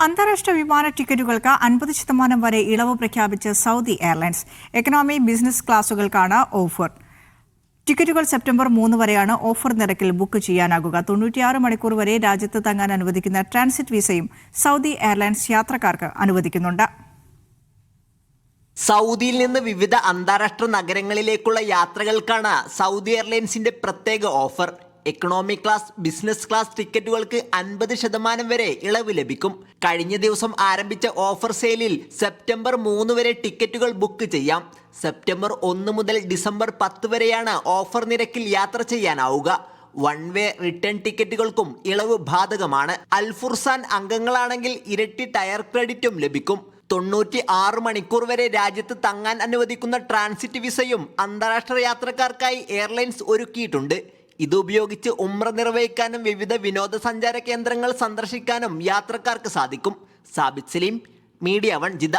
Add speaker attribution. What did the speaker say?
Speaker 1: അന്താരാഷ്ട്ര വിമാന ടിക്കറ്റുകൾക്ക് 50% വരെ ഇളവ് പ്രഖ്യാപിച്ച് സൗദി എയർലൈൻസ്. എക്കണോമി, ബിസിനസ് ക്ലാസുകൾക്കാണ് ഓഫർ. ടിക്കറ്റുകൾ സെപ്റ്റംബർ 3 വരെയാണ് ഓഫർ നിരക്കിൽ ബുക്ക് ചെയ്യാനാകുക. 96 മണിക്കൂർ വരെ രാജ്യത്ത് തങ്ങാൻ അനുവദിക്കുന്ന ട്രാൻസിറ്റ് വിസയും സൗദി എയർലൈൻസ് യാത്രക്കാർക്ക് അനുവദിക്കുന്നുണ്ട്.
Speaker 2: സൗദിയിൽ നിന്ന് വിവിധ അന്താരാഷ്ട്ര നഗരങ്ങളിലേക്കുള്ള യാത്രകൾക്കാണ് സൗദി എയർലൈൻസിന്റെ പ്രത്യേക offer. Economy class, business class ടിക്കറ്റുകൾക്ക് 50% വരെ ഇളവ് ലഭിക്കും. കഴിഞ്ഞ ദിവസം ആരംഭിച്ച ഓഫർ സെയിലിൽ സെപ്റ്റംബർ 3 വരെ ടിക്കറ്റുകൾ ബുക്ക് ചെയ്യാം. സെപ്റ്റംബർ 1 മുതൽ ഡിസംബർ 10 വരെയാണ് ഓഫർ നിരക്കിൽ യാത്ര ചെയ്യാനാവുക. വൺ വേ റിട്ടേൺ ടിക്കറ്റുകൾക്കും ഇളവ് ബാധകമാണ്. അൽഫുർസാൻ അംഗങ്ങളാണെങ്കിൽ ഇരട്ടി ടയർ ക്രെഡിറ്റും ലഭിക്കും. 96 മണിക്കൂർ വരെ രാജ്യത്ത് തങ്ങാൻ അനുവദിക്കുന്ന ട്രാൻസിറ്റ് വിസയും അന്താരാഷ്ട്ര യാത്രക്കാർക്കായി എയർലൈൻസ് ഒരുക്കിയിട്ടുണ്ട്. ഇതുപയോഗിച്ച് ഉംറ നിർവഹിക്കാനും വിവിധ വിനോദസഞ്ചാര കേന്ദ്രങ്ങൾ സന്ദർശിക്കാനും യാത്രക്കാർക്ക് സാധിക്കും. Sabith Saleem, media 1, Jeddah.